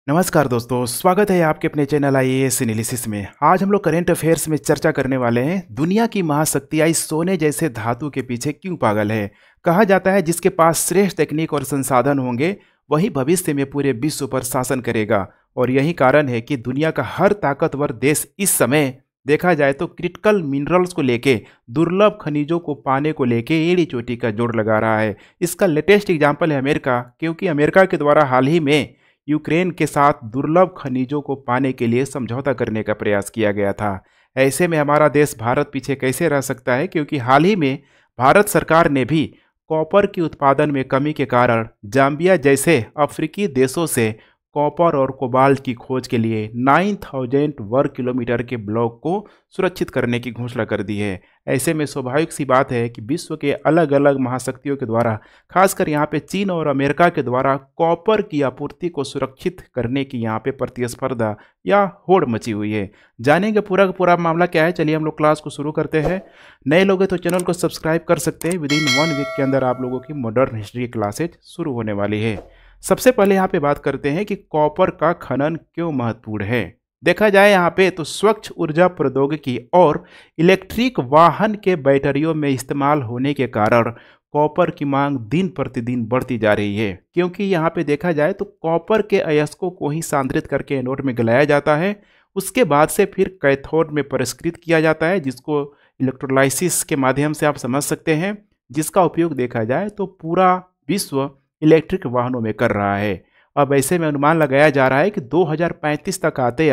नमस्कार दोस्तों, स्वागत है आपके अपने चैनल आईएएस एनालिसिस में। आज हम लोग करंट अफेयर्स में चर्चा करने वाले हैं दुनिया की महाशक्तियां इस सोने जैसे धातु के पीछे क्यों पागल है। कहा जाता है जिसके पास श्रेष्ठ तकनीक और संसाधन होंगे वही भविष्य में पूरे विश्व पर शासन करेगा। और यही कारण है कि दुनिया का हर ताकतवर देश इस समय देखा जाए तो क्रिटिकल मिनरल्स को लेके, दुर्लभ खनिजों को पाने को लेके एड़ी चोटी का जोर लगा रहा है। इसका लेटेस्ट एग्जाम्पल है अमेरिका, क्योंकि अमेरिका के द्वारा हाल ही में यूक्रेन के साथ दुर्लभ खनिजों को पाने के लिए समझौता करने का प्रयास किया गया था। ऐसे में हमारा देश भारत पीछे कैसे रह सकता है, क्योंकि हाल ही में भारत सरकार ने भी कॉपर के उत्पादन में कमी के कारण जाम्बिया जैसे अफ्रीकी देशों से कॉपर और कोबाल्ट की खोज के लिए 9000 वर्ग किलोमीटर के ब्लॉक को सुरक्षित करने की घोषणा कर दी है। ऐसे में स्वाभाविक सी बात है कि विश्व के अलग अलग महाशक्तियों के द्वारा, खासकर यहाँ पे चीन और अमेरिका के द्वारा कॉपर की आपूर्ति को सुरक्षित करने की यहाँ पे प्रतिस्पर्धा या होड़ मची हुई है। जानेंगे पूरा का पूरा मामला क्या है। चलिए हम लोग क्लास को शुरू करते हैं। नए लोग हैं तो चैनल को सब्सक्राइब कर सकते हैं। विदिन 1 वीक के अंदर आप लोगों की मॉडर्न हिस्ट्री क्लासेज शुरू होने वाली है। सबसे पहले यहाँ पे बात करते हैं कि कॉपर का खनन क्यों महत्वपूर्ण है। देखा जाए यहाँ पे तो स्वच्छ ऊर्जा प्रौद्योगिकी और इलेक्ट्रिक वाहन के बैटरियों में इस्तेमाल होने के कारण कॉपर की मांग दिन प्रतिदिन बढ़ती जा रही है। क्योंकि यहाँ पे देखा जाए तो कॉपर के अयस्कों को ही सांद्रित करके एनोड में गलाया जाता है, उसके बाद से फिर कैथोड में परिष्कृत किया जाता है, जिसको इलेक्ट्रोलाइसिस के माध्यम से आप समझ सकते हैं, जिसका उपयोग देखा जाए तो पूरा विश्व इलेक्ट्रिक वाहनों में कर रहा है। अब ऐसे में अनुमान लगाया जा रहा है कि 2035 तक आते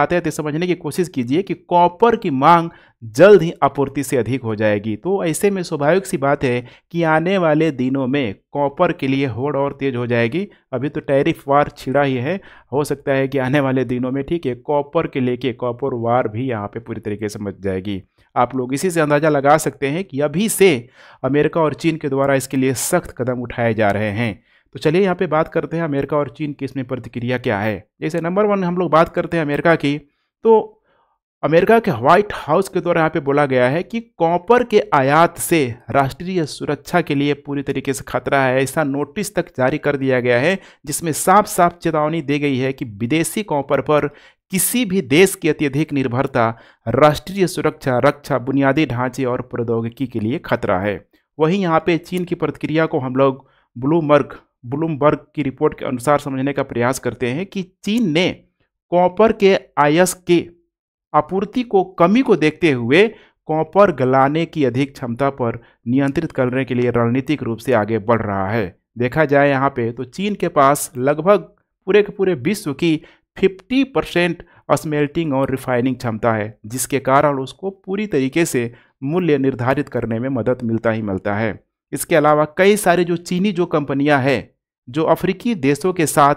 आते समझने की कोशिश कीजिए कि कॉपर की मांग जल्द ही आपूर्ति से अधिक हो जाएगी। तो ऐसे में स्वाभाविक सी बात है कि आने वाले दिनों में कॉपर के लिए होड़ और तेज हो जाएगी। अभी तो टैरिफ वार छिड़ा ही है, हो सकता है कि आने वाले दिनों में ठीक है कॉपर के लेके कॉपर वार भी यहाँ पे पूरी तरीके से मच जाएगी। आप लोग इसी से अंदाजा लगा सकते हैं कि अभी से अमेरिका और चीन के द्वारा इसके लिए सख्त कदम उठाए जा रहे हैं। तो चलिए यहाँ पे बात करते हैं अमेरिका और चीन की इसमें प्रतिक्रिया क्या है। जैसे नंबर 1 हम लोग बात करते हैं अमेरिका की, तो अमेरिका के व्हाइट हाउस के द्वारा यहाँ पे बोला गया है कि कॉपर के आयात से राष्ट्रीय सुरक्षा के लिए पूरी तरीके से खतरा है। ऐसा नोटिस तक जारी कर दिया गया है जिसमें साफ साफ चेतावनी दी गई है कि विदेशी कॉपर पर किसी भी देश की अत्यधिक निर्भरता राष्ट्रीय सुरक्षा, रक्षा, बुनियादी ढांचे और प्रौद्योगिकी के लिए खतरा है। वहीं यहाँ पे चीन की प्रतिक्रिया को हम लोग ब्लूमबर्ग की रिपोर्ट के अनुसार समझने का प्रयास करते हैं कि चीन ने कॉपर के अयस्क की आपूर्ति को कमी को देखते हुए कॉपर गलाने की अधिक क्षमता पर नियंत्रित करने के लिए रणनीतिक रूप से आगे बढ़ रहा है। देखा जाए यहाँ पे तो चीन के पास लगभग पूरे के पूरे विश्व की 50% स्मेल्टिंग और रिफाइनिंग क्षमता है, जिसके कारण उसको पूरी तरीके से मूल्य निर्धारित करने में मदद मिलता ही मिलता है। इसके अलावा कई सारे जो चीनी जो कंपनियां हैं जो अफ्रीकी देशों के साथ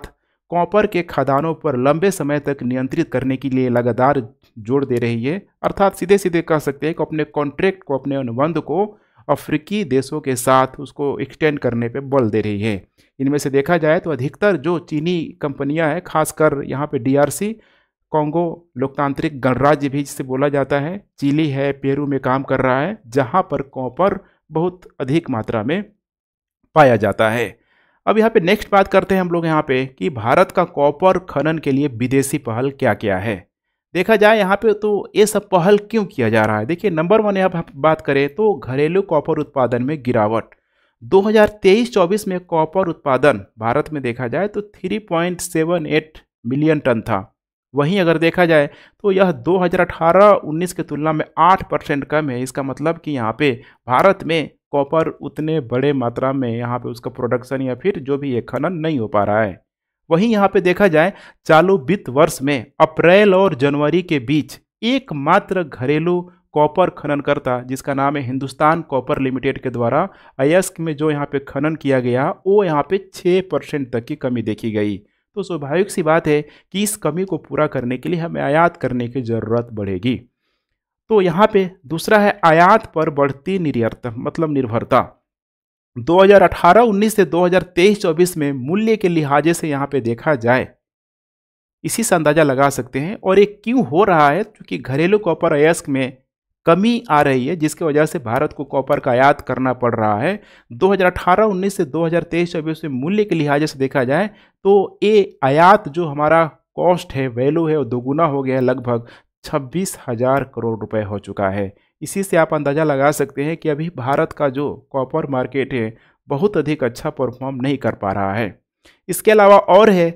कॉपर के खदानों पर लंबे समय तक नियंत्रित करने के लिए लगातार जोर दे रही है, अर्थात सीधे सीधे कह सकते हैं कि अपने कॉन्ट्रैक्ट को, अपने अनुबंध को अफ्रीकी देशों के साथ उसको एक्सटेंड करने पे बल दे रही है। इनमें से देखा जाए तो अधिकतर जो चीनी कंपनियां हैं, खासकर यहाँ पे DRC कॉन्गो लोकतांत्रिक गणराज्य भी जिसे बोला जाता है, चिली है, पेरू में काम कर रहा है, जहाँ पर कॉपर बहुत अधिक मात्रा में पाया जाता है। अब यहाँ पे नेक्स्ट बात करते हैं हम लोग यहाँ पे कि भारत का कॉपर खनन के लिए विदेशी पहल क्या क्या है। देखा जाए यहाँ पे तो ये सब पहल क्यों किया जा रहा है। देखिए नंबर 1 यहाँ बात करें तो घरेलू कॉपर उत्पादन में गिरावट। 2023-24 में कॉपर उत्पादन भारत में देखा जाए तो 3.78 मिलियन टन था। वहीं अगर देखा जाए तो यह 2018-19 की तुलना में 8% कम है। इसका मतलब कि यहाँ पे भारत में कॉपर उतने बड़े मात्रा में यहाँ पे उसका प्रोडक्शन या फिर जो भी है खनन नहीं हो पा रहा है। वहीं यहाँ पे देखा जाए चालू वित्त वर्ष में अप्रैल और जनवरी के बीच एकमात्र घरेलू कॉपर खननकर्ता जिसका नाम है हिंदुस्तान कॉपर लिमिटेड के द्वारा अयस्क में जो यहाँ पे खनन किया गया वो यहाँ पे 6% तक की कमी देखी गई। तो स्वाभाविक सी बात है कि इस कमी को पूरा करने के लिए हमें आयात करने की जरूरत बढ़ेगी। तो यहाँ पे दूसरा है आयात पर बढ़ती निर्भरता। 2018-19 से 2023-24 में मूल्य के लिहाजे से यहाँ पे देखा जाए, इसी से अंदाजा लगा सकते हैं। और ये क्यों हो रहा है, क्योंकि घरेलू कॉपर अयस्क में कमी आ रही है, जिसकी वजह से भारत को कॉपर का आयात करना पड़ रहा है। 2018-19 से 2023-24 में मूल्य के लिहाज से देखा जाए तो ये आयात जो हमारा कॉस्ट है, वैल्यू है, वो दोगुना हो गया है, लगभग 26,000 करोड़ रुपए हो चुका है। इसी से आप अंदाज़ा लगा सकते हैं कि अभी भारत का जो कॉपर मार्केट है बहुत अधिक अच्छा परफॉर्म नहीं कर पा रहा है। इसके अलावा और है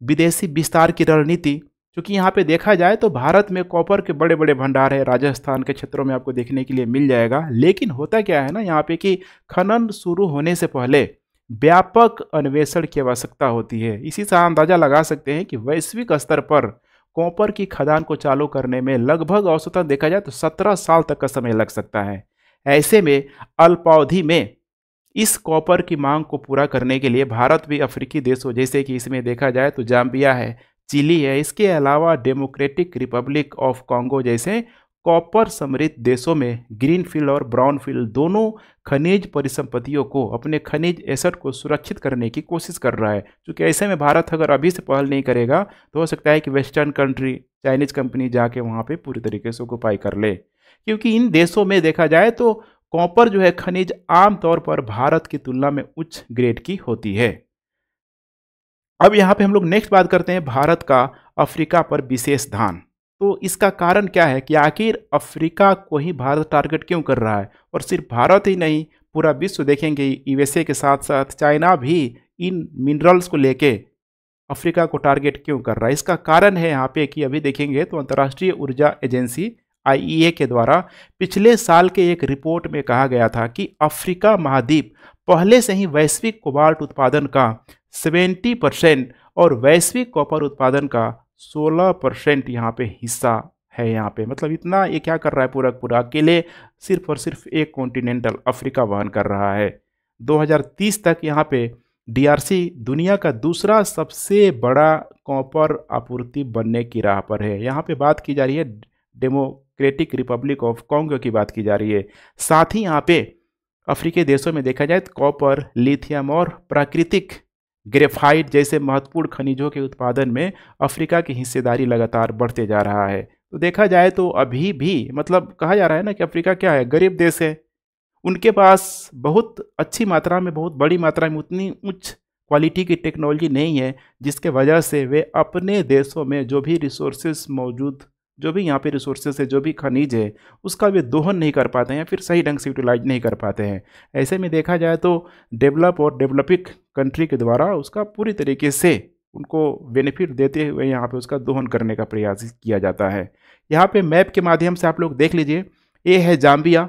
विदेशी विस्तार की रणनीति, क्योंकि यहाँ पे देखा जाए तो भारत में कॉपर के बड़े बड़े भंडार है, राजस्थान के क्षेत्रों में आपको देखने के लिए मिल जाएगा। लेकिन होता क्या है ना यहाँ पे कि खनन शुरू होने से पहले व्यापक अन्वेषण की आवश्यकता होती है। इसी से अंदाजा लगा सकते हैं कि वैश्विक स्तर पर कॉपर की खदान को चालू करने में लगभग औसतन देखा जाए तो 17 साल तक का समय लग सकता है। ऐसे में अल्पावधि में इस कॉपर की मांग को पूरा करने के लिए भारत भी अफ्रीकी देशों, जैसे कि इसमें देखा जाए तो जाम्बिया है, चिली है, इसके अलावा डेमोक्रेटिक रिपब्लिक ऑफ कॉन्गो जैसे कॉपर समृद्ध देशों में ग्रीनफील्ड और ब्राउनफील्ड दोनों खनिज परिसंपत्तियों को, अपने खनिज एसेट को सुरक्षित करने की कोशिश कर रहा है। क्योंकि ऐसे में भारत अगर अभी से पहल नहीं करेगा तो हो सकता है कि वेस्टर्न कंट्री, चाइनीज कंपनी जाके वहाँ पे पूरी तरीके से ऑक्युपाई कर ले। क्योंकि इन देशों में देखा जाए तो कॉपर जो है खनिज आमतौर पर भारत की तुलना में उच्च ग्रेड की होती है। अब यहाँ पे हम लोग नेक्स्ट बात करते हैं भारत का अफ्रीका पर विशेष ध्यान। तो इसका कारण क्या है कि आखिर अफ्रीका को ही भारत टारगेट क्यों कर रहा है, और सिर्फ भारत ही नहीं पूरा विश्व देखेंगे, यूएसए के साथ साथ चाइना भी इन मिनरल्स को लेके अफ्रीका को टारगेट क्यों कर रहा है। इसका कारण है यहाँ पे कि अभी देखेंगे तो अंतर्राष्ट्रीय ऊर्जा एजेंसी आईईए के द्वारा पिछले साल के एक रिपोर्ट में कहा गया था कि अफ्रीका महाद्वीप पहले से ही वैश्विक कोबाल्ट उत्पादन का 70% और वैश्विक कॉपर उत्पादन का 16% यहाँ पे हिस्सा है। यहाँ पे मतलब इतना ये क्या कर रहा है, पूरा पूरा अकेले सिर्फ और सिर्फ एक कॉन्टिनेंटल अफ्रीका वहन कर रहा है। 2030 तक यहाँ पे डीआरसी दुनिया का दूसरा सबसे बड़ा कॉपर आपूर्ति बनने की राह पर है। यहाँ पे बात की जा रही है डेमोक्रेटिक रिपब्लिक ऑफ कॉन्गो की बात की जा रही है। साथ ही यहाँ पे अफ्रीकी देशों में देखा जाए तो कॉपर, लिथियम और प्राकृतिक ग्रेफाइट जैसे महत्वपूर्ण खनिजों के उत्पादन में अफ्रीका की हिस्सेदारी लगातार बढ़ते जा रहा है। तो देखा जाए तो अभी भी मतलब कहा जा रहा है ना कि अफ्रीका क्या है, गरीब देश है। उनके पास बहुत अच्छी मात्रा में, बहुत बड़ी मात्रा में उतनी उच्च क्वालिटी की टेक्नोलॉजी नहीं है, जिसके वजह से वे अपने देशों में जो भी रिसोर्सेज मौजूद, जो भी यहाँ पे रिसोर्सेज है, जो भी खनिज है, उसका वे दोहन नहीं कर पाते हैं या फिर सही ढंग से यूटिलाइज नहीं कर पाते हैं। ऐसे में देखा जाए तो डेवलप और डेवलपिंग कंट्री के द्वारा उसका पूरी तरीके से उनको बेनिफिट देते हुए यहाँ पे उसका दोहन करने का प्रयास किया जाता है। यहाँ पे मैप के माध्यम से आप लोग देख लीजिए, ये है जाम्बिया,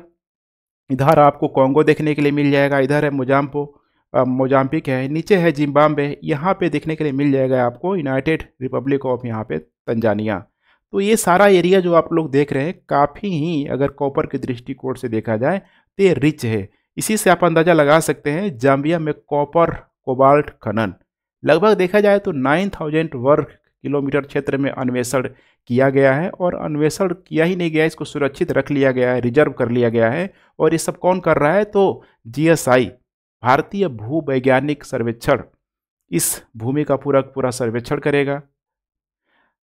इधर आपको कॉन्गो देखने के लिए मिल जाएगा, इधर है मोजाम्बिक है, नीचे है जिम्बाब्वे, यहाँ पे देखने के लिए मिल जाएगा आपको यूनाइटेड रिपब्लिक ऑफ यहाँ पे तंजानिया। तो ये सारा एरिया जो आप लोग देख रहे हैं काफ़ी ही, अगर कॉपर के दृष्टिकोण से देखा जाए तो ये रिच है। इसी से आप अंदाज़ा लगा सकते हैं जाम्बिया में कॉपर कोबाल्ट खनन लगभग देखा जाए तो 9000 वर्ग किलोमीटर क्षेत्र में अन्वेषण किया गया है, और अन्वेषण किया ही नहीं गया, इसको सुरक्षित रख लिया गया है, रिजर्व कर लिया गया है। और ये सब कौन कर रहा है, तो जीएसआई भारतीय भूवैज्ञानिक सर्वेक्षण इस भूमि का पूरा सर्वेक्षण करेगा।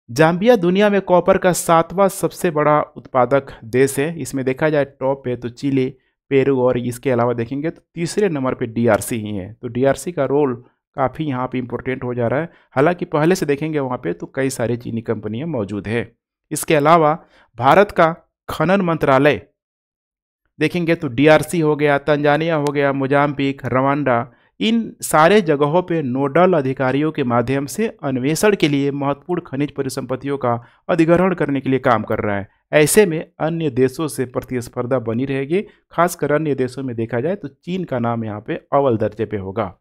जाम्बिया दुनिया में कॉपर का 7वां सबसे बड़ा उत्पादक देश है। इसमें देखा जाए टॉप पे तो चिली, पेरू और इसके अलावा देखेंगे तो तीसरे नंबर पे डीआरसी ही है। तो डीआरसी का रोल काफ़ी यहाँ पे इम्पोर्टेंट हो जा रहा है। हालांकि पहले से देखेंगे वहाँ पे तो कई सारी चीनी कंपनियाँ मौजूद है। इसके अलावा भारत का खनन मंत्रालय देखेंगे तो डीआरसी हो गया, तंजानिया हो गया, मोजाम्बिक, रवांडा, इन सारे जगहों पे नोडल अधिकारियों के माध्यम से अन्वेषण के लिए महत्वपूर्ण खनिज परिसंपत्तियों का अधिग्रहण करने के लिए काम कर रहा है। ऐसे में अन्य देशों से प्रतिस्पर्धा बनी रहेगी। खासकर अन्य देशों में देखा जाए तो चीन का नाम यहाँ पे अव्वल दर्जे पे होगा।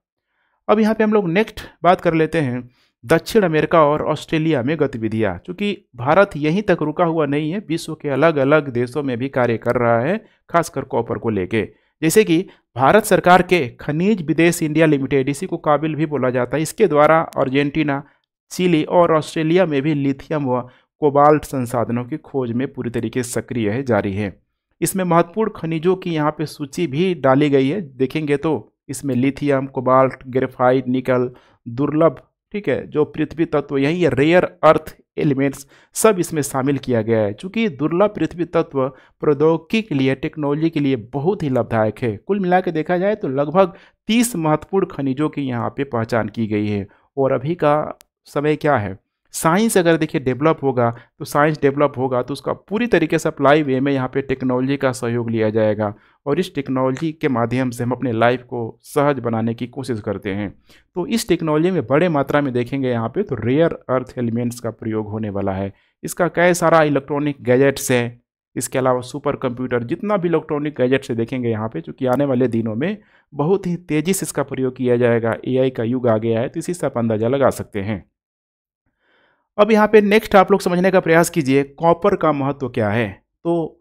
अब यहाँ पे हम लोग नेक्स्ट बात कर लेते हैं दक्षिण अमेरिका और ऑस्ट्रेलिया में गतिविधियाँ। चूँकि भारत यहीं तक रुका हुआ नहीं है, विश्व के अलग अलग देशों में भी कार्य कर रहा है, खासकर कॉपर को लेके। जैसे कि भारत सरकार के खनिज विदेश इंडिया लिमिटेड, इसी को काबिल भी बोला जाता है, इसके द्वारा अर्जेंटीना, चिली और ऑस्ट्रेलिया में भी लिथियम व कोबाल्ट संसाधनों की खोज में पूरी तरीके से सक्रिय है, जारी है। इसमें महत्वपूर्ण खनिजों की यहाँ पे सूची भी डाली गई है। देखेंगे तो इसमें लिथियम, कोबाल्ट, ग्रेफाइट, निकल, दुर्लभ, ठीक है, जो पृथ्वी तत्व यही रेयर अर्थ एलिमेंट्स सब इसमें शामिल किया गया है। चूँकि दुर्लभ पृथ्वी तत्व प्रौद्योगिकी के लिए, टेक्नोलॉजी के लिए बहुत ही लाभदायक है। कुल मिला के देखा जाए तो लगभग 30 महत्वपूर्ण खनिजों की यहाँ पे पहचान की गई है। और अभी का समय क्या है, साइंस अगर देखिए डेवलप होगा तो साइंस डेवलप होगा तो उसका पूरी तरीके से अप्लाई वे में यहाँ पे टेक्नोलॉजी का सहयोग लिया जाएगा और इस टेक्नोलॉजी के माध्यम से हम अपने लाइफ को सहज बनाने की कोशिश करते हैं। तो इस टेक्नोलॉजी में बड़े मात्रा में देखेंगे यहाँ पे तो रेयर अर्थ एलिमेंट्स का प्रयोग होने वाला है। इसका कई सारा इलेक्ट्रॉनिक गैजेट्स हैं, इसके अलावा सुपर कंप्यूटर, जितना भी इलेक्ट्रॉनिक गैजेट्स से देखेंगे यहाँ पे, चूँकि आने वाले दिनों में बहुत ही तेज़ी से इसका प्रयोग किया जाएगा। AI का युग आ गया है तो इसी से आप अंदाजा लगा सकते हैं। अब यहाँ पे नेक्स्ट आप लोग समझने का प्रयास कीजिए कॉपर का महत्व क्या है। तो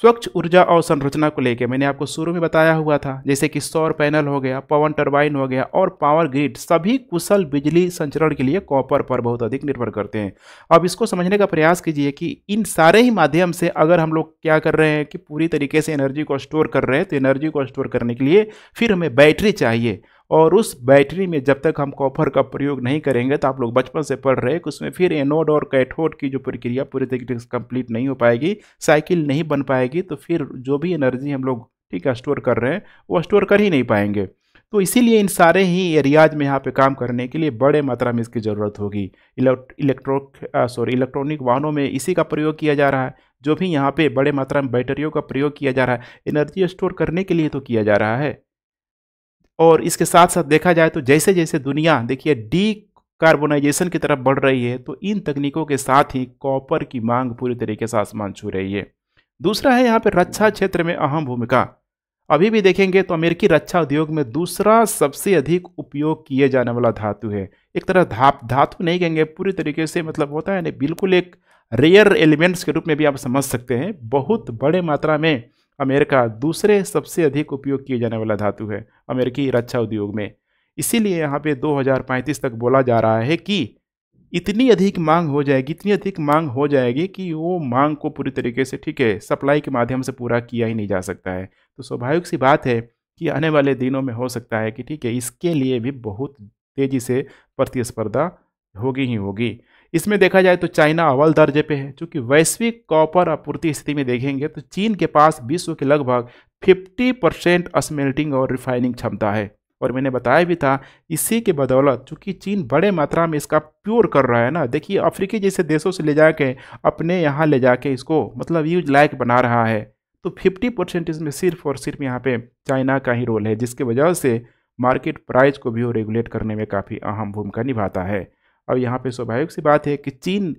स्वच्छ ऊर्जा और संरचना को लेके मैंने आपको शुरू में बताया हुआ था, जैसे कि सौर पैनल हो गया, पवन टरबाइन हो गया और पावर ग्रिड, सभी कुशल बिजली संचरण के लिए कॉपर पर बहुत अधिक निर्भर करते हैं। अब इसको समझने का प्रयास कीजिए कि इन सारे ही माध्यम से अगर हम लोग क्या कर रहे हैं कि पूरी तरीके से एनर्जी को स्टोर कर रहे हैं, तो एनर्जी को स्टोर करने के लिए फिर हमें बैटरी चाहिए और उस बैटरी में जब तक हम कॉपर का प्रयोग नहीं करेंगे, तो आप लोग बचपन से पढ़ रहे हैं कि उसमें फिर एनोड और कैथोड की जो प्रक्रिया पूरी तरीके से कंप्लीट नहीं हो पाएगी, साइकिल नहीं बन पाएगी, तो फिर जो भी एनर्जी हम लोग ठीक है स्टोर कर रहे हैं वो स्टोर कर ही नहीं पाएंगे। तो इसीलिए इन सारे ही एरियाज में यहाँ पे काम करने के लिए बड़े मात्रा में इसकी ज़रूरत होगी। इलेक्ट्रॉनिक वाहनों में इसी का प्रयोग किया जा रहा है। जो भी यहाँ पे बड़े मात्रा में बैटरियों का प्रयोग किया जा रहा है, एनर्जी स्टोर करने के लिए तो किया जा रहा है। और इसके साथ साथ देखा जाए तो जैसे जैसे दुनिया देखिए डीकार्बोनाइजेशन की तरफ बढ़ रही है, तो इन तकनीकों के साथ ही कॉपर की मांग पूरी तरीके से आसमान छू रही है। दूसरा है यहाँ पे रक्षा क्षेत्र में अहम भूमिका। अभी भी देखेंगे तो अमेरिकी रक्षा उद्योग में दूसरा सबसे अधिक उपयोग किए जाने वाला धातु है। एक तरह धातु नहीं कहेंगे, पूरी तरीके से मतलब होता है ना, बिल्कुल एक रेयर एलिमेंट्स के रूप में भी आप समझ सकते हैं। बहुत बड़े मात्रा में अमेरिका दूसरे सबसे अधिक उपयोग किए जाने वाला धातु है अमेरिकी रक्षा उद्योग में। इसीलिए यहाँ पे 2035 तक बोला जा रहा है कि इतनी अधिक मांग हो जाएगी, इतनी अधिक मांग हो जाएगी कि वो मांग को पूरी तरीके से ठीक है सप्लाई के माध्यम से पूरा किया ही नहीं जा सकता है। तो स्वाभाविक सी बात है कि आने वाले दिनों में हो सकता है कि ठीक है इसके लिए भी बहुत तेज़ी से प्रतिस्पर्धा होगी ही होगी। इसमें देखा जाए तो चाइना अव्वल दर्जे पे है, चूँकि वैश्विक कॉपर आपूर्ति स्थिति में देखेंगे तो चीन के पास विश्व के लगभग 50% स्मेल्टिंग और रिफाइनिंग क्षमता है। और मैंने बताया भी था इसी के बदौलत चूँकि चीन बड़े मात्रा में इसका प्योर कर रहा है ना, देखिए अफ्रीकी जैसे देशों से ले जाके अपने यहाँ ले जाके इसको मतलब यूज लायक बना रहा है, तो 50% इसमें सिर्फ और सिर्फ यहाँ पे चाइना का ही रोल है, जिसके वजह से मार्केट प्राइस को भी वो रेगुलेट करने में काफ़ी अहम भूमिका निभाता है। और यहाँ पे स्वाभाविक सी बात है कि चीन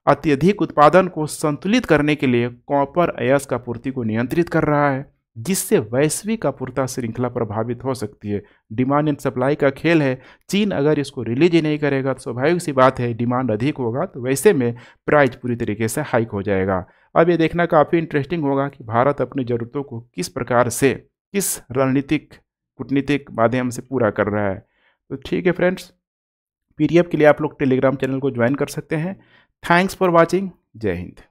अत्यधिक उत्पादन को संतुलित करने के लिए कॉपर अयस्क आपूर्ति को नियंत्रित कर रहा है, जिससे वैश्विक आपूर्ति श्रृंखला प्रभावित हो सकती है। डिमांड एंड सप्लाई का खेल है। चीन अगर इसको रिलीज ही नहीं करेगा तो स्वाभाविक सी बात है डिमांड अधिक होगा, तो वैसे में प्राइस पूरी तरीके से हाइक हो जाएगा। अब ये देखना काफ़ी इंटरेस्टिंग होगा कि भारत अपनी ज़रूरतों को किस प्रकार से, किस रणनीतिक कूटनीतिक माध्यम से पूरा कर रहा है। तो ठीक है फ्रेंड्स, PDF के लिए आप लोग टेलीग्राम चैनल को ज्वाइन कर सकते हैं। Thanks for watching. जय हिंद।